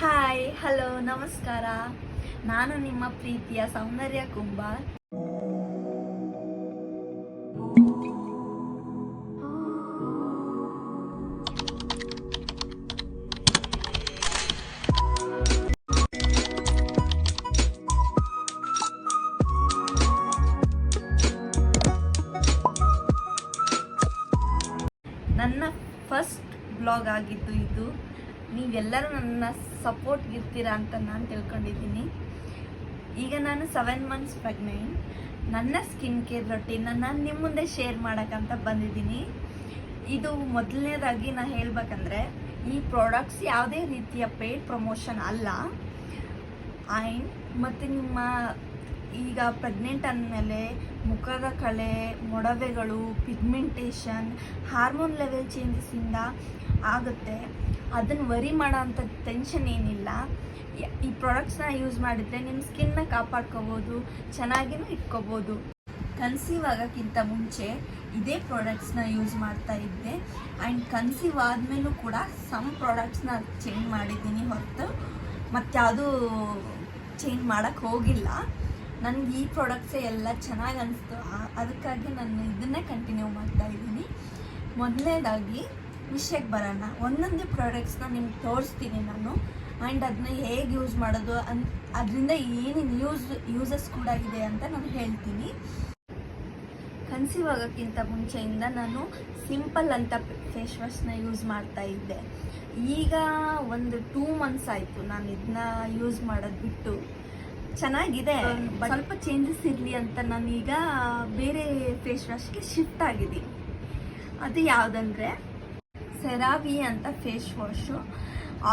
Hi, hello, ನಮಸ್ಕಾರ. ನಾನು ನಿಮ್ಮ ಪ್ರೀತಿಯ ಸೌಂದರ್ಯ ಕುಂಬಾರ್. ನನ್ನ ಫಸ್ಟ್ ಬ್ಲಾಗ್ ಆಗಿದ್ದು ಇದು. ನೀವೆಲ್ಲರೂ ನನ್ನ ಸಪೋರ್ಟ್ ಇರ್ತೀರಾ ಅಂತ ನಾನು ತಿಳ್ಕೊಂಡಿದ್ದೀನಿ. ಈಗ ನಾನು 7 ಮಂತ್ಸ್ ಪ್ರೆಗ್ನೆಂಟ್. ನನ್ನ ಸ್ಕಿನ್ ಕೇರ್ ರೊಟೀನ ನಾನು ನಿಮ್ಮ ಮುಂದೆ ಶೇರ್ ಮಾಡೋಕ್ಕಂತ ಬಂದಿದ್ದೀನಿ. ಇದು ಮೊದಲನೇದಾಗಿ ನಾನು ಹೇಳ್ಬೇಕಂದ್ರೆ, ಈ ಪ್ರಾಡಕ್ಟ್ಸ್ ಯಾವುದೇ ರೀತಿಯ ಪೇಯ್ಡ್ ಪ್ರಮೋಷನ್ ಅಲ್ಲ. ಆ್ಯಂಡ್ ಮತ್ತು ನಿಮ್ಮ ಈಗ ಪ್ರೆಗ್ನೆಂಟ್ ಅಂದಮೇಲೆ ಮುಖದ ಕಳೆ, ಮೊಡವೆಗಳು, ಪಿಗ್ಮೆಂಟೇಷನ್, ಹಾರ್ಮೋನ್ ಲೆವೆಲ್ ಚೇಂಜಸ್ಸಿಂದ ಆಗುತ್ತೆ. ಅದನ್ನು ವರಿ ಮಾಡೋ ಅಂಥ ಟೆನ್ಷನ್ ಏನಿಲ್ಲ. ಈ ಪ್ರಾಡಕ್ಟ್ಸ್ನ ಯೂಸ್ ಮಾಡಿದರೆ ನಿಮ್ಮ ಸ್ಕಿನ್ನ ಕಾಪಾಡ್ಕೋಬೋದು, ಚೆನ್ನಾಗಿನೂ ಇಟ್ಕೋಬೋದು. ಕನ್ಸೀವ್ ಆಗೋಕ್ಕಿಂತ ಮುಂಚೆ ಇದೇ ಪ್ರಾಡಕ್ಟ್ಸ್ನ ಯೂಸ್ ಮಾಡ್ತಾ ಇದ್ದೆ. ಆ್ಯಂಡ್ ಕನ್ಸೀವ್ ಆದಮೇಲೂ ಕೂಡ ಸಮ್ ಪ್ರಾಡಕ್ಟ್ಸ್ನ ಚೇಂಜ್ ಮಾಡಿದ್ದೀನಿ ಹೊರತು ಮತ್ತಾವುದೂ ಚೇಂಜ್ ಮಾಡೋಕ್ಕೆ ಹೋಗಿಲ್ಲ. ನನಗೆ ಈ ಪ್ರಾಡಕ್ಟ್ಸೇ ಎಲ್ಲ ಚೆನ್ನಾಗಿ ಅನಿಸ್ತು. ಅದಕ್ಕಾಗಿ ನಾನು ಇದನ್ನೇ ಕಂಟಿನ್ಯೂ ಮಾಡ್ತಾ ಇದ್ದೀನಿ. ಮೊದಲನೇದಾಗಿ ವಿಷಯಕ್ಕೆ ಬರೋಣ. ಒಂದೊಂದೇ ಪ್ರಾಡಕ್ಟ್ಸ್ನ ನಿಮ್ಗೆ ತೋರಿಸ್ತೀನಿ ನಾನು. ಆ್ಯಂಡ್ ಅದನ್ನ ಹೇಗೆ ಯೂಸ್ ಮಾಡೋದು, ಅದರಿಂದ ಏನೇನು ಯೂಸಸ್ ಕೂಡ ಇದೆ ಅಂತ ನಾನು ಹೇಳ್ತೀನಿ. ಕನ್ಸೀವ್ ಆಗೋಕ್ಕಿಂತ ಮುಂಚೆಯಿಂದ ನಾನು ಸಿಂಪಲ್ ಅಂತ ಫೇಸ್ ವಾಶ್ನ ಯೂಸ್ ಮಾಡ್ತಾ ಇದ್ದೆ. ಈಗ ಒಂದು 2 ಮಂತ್ಸ್ ಆಯಿತು ನಾನು ಇದನ್ನ ಯೂಸ್ ಮಾಡೋದು ಬಿಟ್ಟು. ಚೆನ್ನಾಗಿದೆ, ಸ್ವಲ್ಪ ಚೇಂಜಸ್ ಇರಲಿ ಅಂತ ನಾನೀಗ ಬೇರೆ ಫೇಸ್ ವಾಶ್ಗೆ ಶಿಫ್ಟ್ ಆಗಿದ್ದೀನಿ. ಅದು ಯಾವುದಂದರೆ ಸೆರಾವಿ ಅಂತ ಫೇಸ್ ವಾಶು.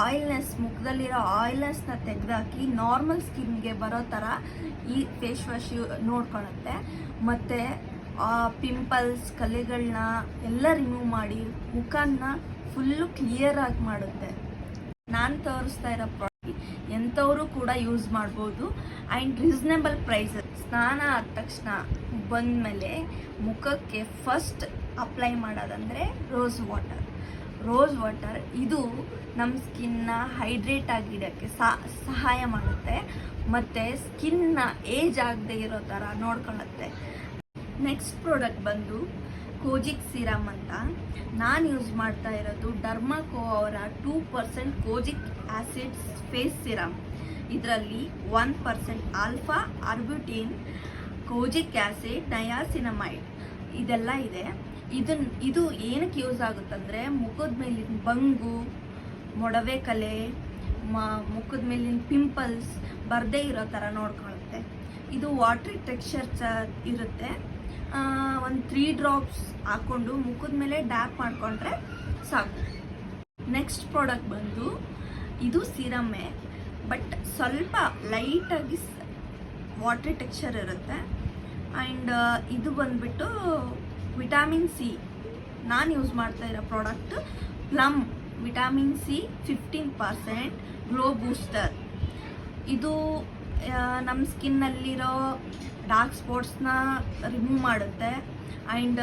ಆಯಿಲ್ನೆಸ್, ಮುಖದಲ್ಲಿರೋ ಆಯಿಲ್ನೆಸ್ನ ತೆಗೆದಾಕಿ ನಾರ್ಮಲ್ ಸ್ಕಿನ್ಗೆ ಬರೋ ಥರ ಈ ಫೇಸ್ ವಾಶ್ ನೋಡ್ಕೊಳುತ್ತೆ. ಮತ್ತು ಪಿಂಪಲ್ಸ್, ಕಲೆಗಳನ್ನ ಎಲ್ಲ ರಿಮೂವ್ ಮಾಡಿ ಮುಖನ ಫುಲ್ಲು ಕ್ಲಿಯರಾಗಿ ಮಾಡುತ್ತೆ. ನಾನು ತೋರಿಸ್ತಾ ಇರೋ ಪ್ರಾಡಕ್ಟ್ ಎಂಥವರು ಕೂಡ ಯೂಸ್ ಮಾಡ್ಬೋದು. And reasonable prices. ಸ್ನಾನ ಆದ ತಕ್ಷಣ ಬಂದಮೇಲೆ ಮುಖಕ್ಕೆ ಫಸ್ಟ್ ಅಪ್ಲೈ ಮಾಡೋದಂದರೆ ರೋಸ್ ವಾಟರ್. ಇದು ನಮ್ಮ ಸ್ಕಿನ್ನ ಹೈಡ್ರೇಟ್ ಆಗಿಡೋಕ್ಕೆ ಸಹಾಯ ಮಾಡುತ್ತೆ ಮತ್ತು ಸ್ಕಿನ್ನ ಏಜ್ ಆಗದೆ ಇರೋ ಥರ ನೋಡ್ಕೊಳ್ಳುತ್ತೆ. ನೆಕ್ಸ್ಟ್ ಪ್ರಾಡಕ್ಟ್ ಬಂದು ಕೋಜಿಕ್ ಸಿರಮ್ ಅಂತ. ನಾನು ಯೂಸ್ ಮಾಡ್ತಾ ಇರೋದು ಡರ್ಮಾಕೋ ಅವರ 2% ಕೋಜಿಕ್ ಆ್ಯಸಿಡ್ ಫೇಸ್ ಸಿರಮ್. ಇದರಲ್ಲಿ 1% ಆಲ್ಫಾ ಆರ್ಬ್ಯುಟಿನ್, ಕೋಜಿಕ್ ಆ್ಯಸಿಡ್, ನಯಾಸಿನಮೈಡ್ ಇದೆಲ್ಲ ಇದೆ. ಇದು ಏನಕ್ಕೆ ಯೂಸ್ ಆಗುತ್ತಂದರೆ ಮುಖದ ಮೇಲಿನ ಬಂಗು, ಮೊಡವೆ ಕಲೆ, ಮುಖದ ಮೇಲಿನ ಪಿಂಪಲ್ಸ್ ಬರದೇ ಇರೋ ಥರ ನೋಡ್ಕೊಳ್ಳುತ್ತೆ. ಇದು ವಾಟ್ರಿ ಟೆಕ್ಸ್ಚರ್ ಇರುತ್ತೆ. ಒಂದು 3 ಡ್ರಾಪ್ಸ್ ಹಾಕ್ಕೊಂಡು ಮುಖದ ಮೇಲೆ ಡ್ಯಾಪ್ ಮಾಡಿಕೊಂಡ್ರೆ ಸಾಕು. ನೆಕ್ಸ್ಟ್ ಪ್ರಾಡಕ್ಟ್ ಬಂದು ಇದು ಸಿರಮ್ಮೆ, ಬಟ್ ಸ್ವಲ್ಪ ಲೈಟಾಗಿ ವಾಟ್ರಿ ಟೆಕ್ಸ್ಚರ್ ಇರುತ್ತೆ. ಆ್ಯಂಡ್ ಇದು ಬಂದುಬಿಟ್ಟು ವಿಟಾಮಿನ್ ಸಿ. ನಾನು ಯೂಸ್ ಮಾಡ್ತಾ ಇರೋ product plum vitamin C 15% glow booster. ಇದು ನಮ್ಮ ಸ್ಕಿನ್ನಲ್ಲಿರೋ ಡಾರ್ಕ್ ಸ್ಪಾಟ್ಸ್ನ ರಿಮೂವ್ ಮಾಡುತ್ತೆ. ಆ್ಯಂಡ್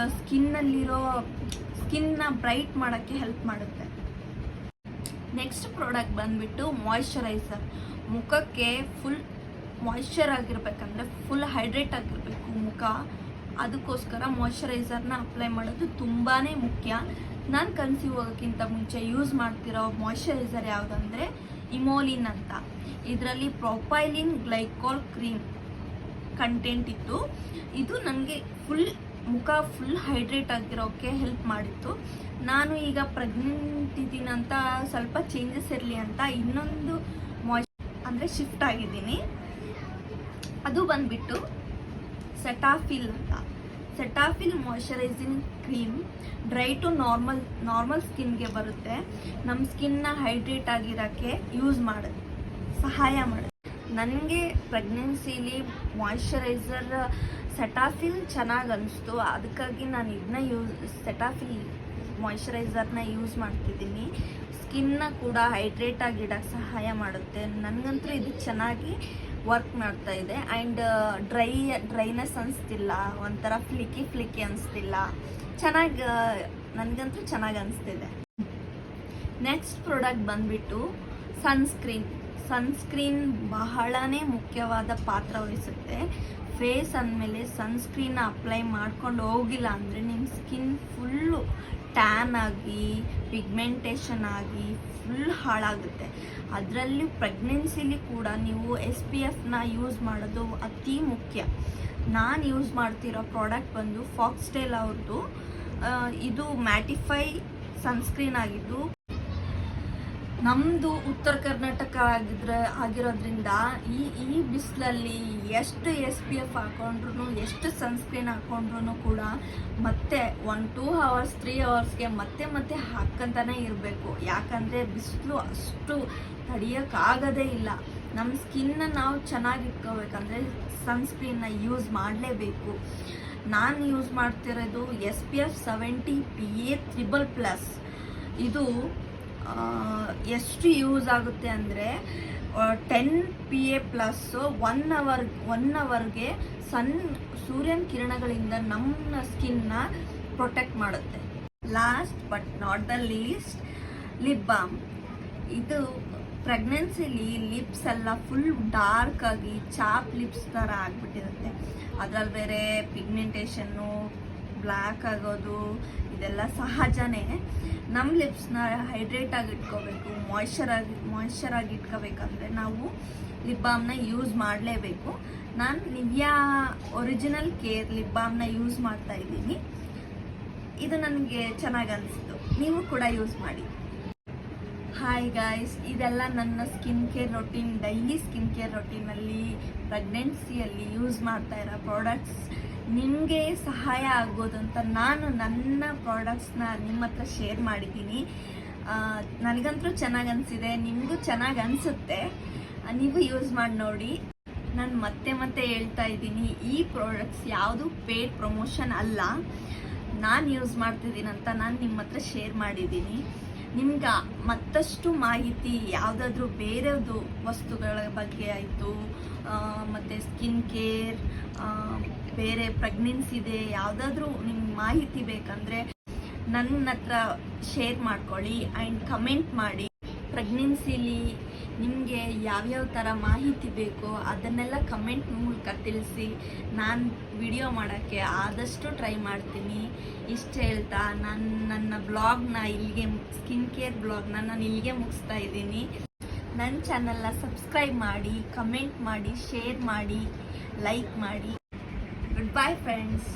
ಸ್ಕಿನ್ನ ಬ್ರೈಟ್ ಮಾಡೋಕ್ಕೆ ಹೆಲ್ಪ್ ಮಾಡುತ್ತೆ. ನೆಕ್ಸ್ಟ್ ಪ್ರಾಡಕ್ಟ್ ಬಂದುಬಿಟ್ಟು ಮಾಯ್ಶ್ಚರೈಸರ್. ಮುಖಕ್ಕೆ ಫುಲ್ ಮಾಯ್ಶ್ಚರ್ ಆಗಿರ್ಬೇಕಂದ್ರೆ, ಫುಲ್ ಹೈಡ್ರೇಟ್ ಆಗಿರಬೇಕು ಮುಖ. ಅದಕ್ಕೋಸ್ಕರ ಮಾಯ್ಶ್ಚರೈಸರ್ನ ಅಪ್ಲೈ ಮಾಡೋದು ತುಂಬಾ ಮುಖ್ಯ. ನಾನು ಕನ್ಸೀವ್ ಆಗೋಕ್ಕಿಂತ ಮುಂಚೆ ಯೂಸ್ ಮಾಡ್ತಿರೋ ಮಾಯ್ಶ್ಚರೈಸರ್ ಯಾವುದಂದರೆ ಇಮೋಲಿನ್ ಅಂತ. ಇದರಲ್ಲಿ ಪ್ರೊಪೈಲಿನ್ ಗ್ಲೈಕಾಲ್ ಕ್ರೀಮ್ ಕಂಟೆಂಟ್ ಇತ್ತು. ಇದು ನನಗೆ ಮುಖ ಫುಲ್ ಹೈಡ್ರೇಟ್ ಆಗಿರೋಕ್ಕೆ ಹೆಲ್ಪ್ ಮಾಡಿತ್ತು. ನಾನು ಈಗ ಪ್ರೆಗ್ನೆಂಟ್ ಇದ್ದೀನಂತ ಸ್ವಲ್ಪ ಚೇಂಜಸ್ ಇರಲಿ ಅಂತ ಇನ್ನೊಂದು ಅಂದರೆ ಶಿಫ್ಟ್ ಆಗಿದ್ದೀನಿ. ಅದು ಬಂದುಬಿಟ್ಟು ಸೆಟಾಫಿಲ್ ಅಂತ. Cetaphil moisturising cream dry to normal ಸ್ಕಿನ್ಗೆ ಬರುತ್ತೆ. ನಮ್ಮ ಸ್ಕಿನ್ನ ಹೈಡ್ರೇಟ್ ಆಗಿರೋಕ್ಕೆ ಸಹಾಯ ಮಾಡುತ್ತೆ. ನನಗೆ ಪ್ರೆಗ್ನೆನ್ಸಿಲಿ ಮಾಯ್ಶ್ಚರೈಸರ್ ಸೆಟಾಫಿಲ್ ಚೆನ್ನಾಗಿ ಅನಿಸ್ತು. ಅದಕ್ಕಾಗಿ ನಾನು ಸೆಟಾಫಿಲ್ ಮಾಯ್ಶ್ಚರೈಸರ್ನ ಯೂಸ್ ಮಾಡ್ತಿದ್ದೀನಿ. ಸ್ಕಿನ್ನ ಕೂಡ ಹೈಡ್ರೇಟ್ ಆಗಿಡೋಕ್ಕೆ ಸಹಾಯ ಮಾಡುತ್ತೆ. ನನಗಂತೂ ಇದು ಚೆನ್ನಾಗಿ ವರ್ಕ್ ಮಾಡ್ತಾ ಇದೆ. ಆ್ಯಂಡ್ ಡ್ರೈನೆಸ್ ಅನಿಸ್ತಿಲ್ಲ, ಒಂಥರ ಫ್ಲಿಕ್ಕಿ ಅನಿಸ್ತಿಲ್ಲ. ನನಗಂತೂ ಚೆನ್ನಾಗಿ ಅನಿಸ್ತಿದೆ. ನೆಕ್ಸ್ಟ್ ಪ್ರಾಡಕ್ಟ್ ಬಂದುಬಿಟ್ಟು ಸನ್ಸ್ಕ್ರೀನ್ ಬಹಳನೇ ಮುಖ್ಯವಾದ ಪಾತ್ರ ವಹಿಸುತ್ತೆ. ಫೇಸ್ ಅಂದಮೇಲೆ ಸನ್ಸ್ಕ್ರೀನ್ ಅಪ್ಲೈ ಮಾಡ್ಕೊಂಡು ಹೋಗಿಲ್ಲ ಅಂದರೆ ನಿಮ್ಮ ಸ್ಕಿನ್ ಫುಲ್ಲು ಟ್ಯಾನ್ ಆಗಿ ಪಿಗ್ಮೆಂಟೇಷನ್ ಆಗಿ ಫುಲ್ ಹಾಳಾಗುತ್ತೆ. ಅದರಲ್ಲಿ ಪ್ರೆಗ್ನೆನ್ಸಿಲಿ ಕೂಡ ನೀವು SPFನ ಯೂಸ್ ಮಾಡೋದು ಅತಿ ಮುಖ್ಯ. ನಾನು ಯೂಸ್ ಮಾಡ್ತಿರೋ ಪ್ರಾಡಕ್ಟ್ ಬಂದು ಫಾಕ್ಸ್ಟೈಲ್ ಅವ್ರದ್ದು. ಇದು ಮ್ಯಾಟಿಫೈ ಸನ್ಸ್ಕ್ರೀನ್ ಆಗಿದ್ದು, ನಮ್ಮದು ಉತ್ತರ ಕರ್ನಾಟಕ ಆಗಿರೋದ್ರಿಂದ ಈ ಬಿಸಿಲಲ್ಲಿ ಎಷ್ಟು SPF ಹಾಕೊಂಡ್ರು ಎಷ್ಟು ಸನ್ಸ್ಕ್ರೀನ್ ಹಾಕೊಂಡ್ರು ಕೂಡ ಮತ್ತೆ 1-2 hours 3 hours ಮತ್ತೆ ಹಾಕ್ಕಂತಾನೆ ಇರಬೇಕು. ಯಾಕಂದರೆ ಬಿಸಿಲು ಅಷ್ಟು ತಡೆಯೋಕ್ಕಾಗೋದೇ ಇಲ್ಲ. ನಮ್ಮ ಸ್ಕಿನ್ನ ನಾವು ಚೆನ್ನಾಗಿ ಇಟ್ಕೋಬೇಕಂದ್ರೆ ಸನ್ಸ್ಕ್ರೀನ್ನ ಯೂಸ್ ಮಾಡಲೇಬೇಕು. ನಾನು ಯೂಸ್ ಮಾಡ್ತಿರೋದು SPF 70 PA++. ಇದು ಎಷ್ಟು ಯೂಸ್ ಆಗುತ್ತೆ ಅಂದರೆ 10 PA+, 1 hourಗೆ ಸೂರ್ಯನ ಕಿರಣಗಳಿಂದ ನಮ್ಮ ಸ್ಕಿನ್ನ ಪ್ರೊಟೆಕ್ಟ್ ಮಾಡುತ್ತೆ. Last but not the least, lip balm. ಇದು ಪ್ರೆಗ್ನೆನ್ಸಿಲಿ ಲಿಪ್ಸ್ ಎಲ್ಲ ಫುಲ್ ಡಾರ್ಕ್ ಆಗಿ ಚಾಪ್ ಲಿಪ್ಸ್ ಥರ ಆಗಿಬಿಟ್ಟಿರುತ್ತೆ. ಅದರಲ್ಲಿ ಬೇರೆ ಪಿಗ್ಮೆಂಟೇಷನ್ನು, ಬ್ಲ್ಯಾಕ್ ಆಗೋದು ಇದೆಲ್ಲ ಸಹಜನೇ. ನಮ್ಮ ಲಿಪ್ಸ್ನ ಹೈಡ್ರೇಟ್ ಆಗಿ ಇಟ್ಕೋಬೇಕು, ಮಾಯ್ಶ್ಚರ್ ಆಗಿ ಇಟ್ಕೋಬೇಕಂದ್ರೆ ನಾವು ಲಿಪ್ ಬಾಮ್ನ ಯೂಸ್ ಮಾಡಲೇಬೇಕು. ನಾನು ನಿವ್ಯಾ ಒರಿಜಿನಲ್ ಕೇರ್ ಲಿಪ್ ಬಾಮ್ನ ಯೂಸ್ ಮಾಡ್ತಾ ಇದ್ದೀನಿ. ಇದು ನನಗೆ ಚೆನ್ನಾಗಿ ಅನಿಸ್ತು, ನೀವು ಕೂಡ ಯೂಸ್ ಮಾಡಿ. ಹಾಯ್ ಗಾಯ್ಸ್, ಇದೆಲ್ಲ ನನ್ನ skin care routine, daily skin care ರೊಟೀನಲ್ಲಿ ಪ್ರೆಗ್ನೆನ್ಸಿಯಲ್ಲಿ ಯೂಸ್ ಮಾಡ್ತಾ ಇರೋ ಪ್ರಾಡಕ್ಟ್ಸ್. ನಿಮಗೆ ಸಹಾಯ ಆಗ್ಬೋದು ಅಂತ ನಾನು ನನ್ನ ಪ್ರಾಡಕ್ಟ್ಸ್ನ ನಿಮ್ಮ ಹತ್ರ ಶೇರ್ ಮಾಡಿದ್ದೀನಿ. ನನಗಂತೂ ಚೆನ್ನಾಗಿ ಅನಿಸಿದೆ, ನಿಮಗೂ ಚೆನ್ನಾಗಿ ಅನಿಸುತ್ತೆ. ನೀವು ಯೂಸ್ ಮಾಡಿ ನೋಡಿ. ನಾನು ಮತ್ತೆ ಹೇಳ್ತಾ ಇದ್ದೀನಿ, ಈ ಪ್ರಾಡಕ್ಟ್ಸ್ ಯಾವುದು ಪೇಡ್ ಪ್ರಮೋಷನ್ ಅಲ್ಲ. ನಾನು ಯೂಸ್ ಮಾಡ್ತಿದ್ದೀನಂತ ನಾನು ನಿಮ್ಮ ಹತ್ರ ಶೇರ್ ಮಾಡಿದ್ದೀನಿ. ನಿಮ್ಗೆ ಮತ್ತಷ್ಟು ಮಾಹಿತಿ ಯಾವುದಾದ್ರೂ ಬೇರೆದು ವಸ್ತುಗಳ ಬಗ್ಗೆ ಆಯಿತು, ಮತ್ತು ಸ್ಕಿನ್ ಕೇರ್, ಬೇರೆ ಪ್ರೆಗ್ನೆನ್ಸಿದೆ ಯಾವುದಾದ್ರೂ ನಿಮ್ಗೆ ಮಾಹಿತಿ ಬೇಕಂದರೆ ನನ್ನ ಹತ್ರ ಶೇರ್ ಮಾಡ್ಕೊಳ್ಳಿ ಆ್ಯಂಡ್ ಕಮೆಂಟ್ ಮಾಡಿ. ಪ್ರೆಗ್ನೆನ್ಸಿಲಿ ನಿಮಗೆ ಯಾವ್ಯಾವ ಥರ ಮಾಹಿತಿ ಬೇಕೋ ಅದನ್ನೆಲ್ಲ ಕಮೆಂಟ್ ಮೂಲಕ ತಿಳಿಸಿ. ನಾನು ವಿಡಿಯೋ ಮಾಡೋಕ್ಕೆ ಆದಷ್ಟು ಟ್ರೈ ಮಾಡ್ತೀನಿ. ಇಷ್ಟು ಹೇಳ್ತಾ ನನ್ನ ಬ್ಲಾಗ್ನ ಇಲ್ಲಿಗೆ, ಸ್ಕಿನ್ ಕೇರ್ ಬ್ಲಾಗ್ನ ನಾನು ಇಲ್ಲಿಗೆ ಮುಗಿಸ್ತಾ ಇದ್ದೀನಿ. ನನ್ನ ಚಾನಲ್ನ ಸಬ್ಸ್ಕ್ರೈಬ್ ಮಾಡಿ, ಕಮೆಂಟ್ ಮಾಡಿ, ಶೇರ್ ಮಾಡಿ, ಲೈಕ್ ಮಾಡಿ. Good bye friends.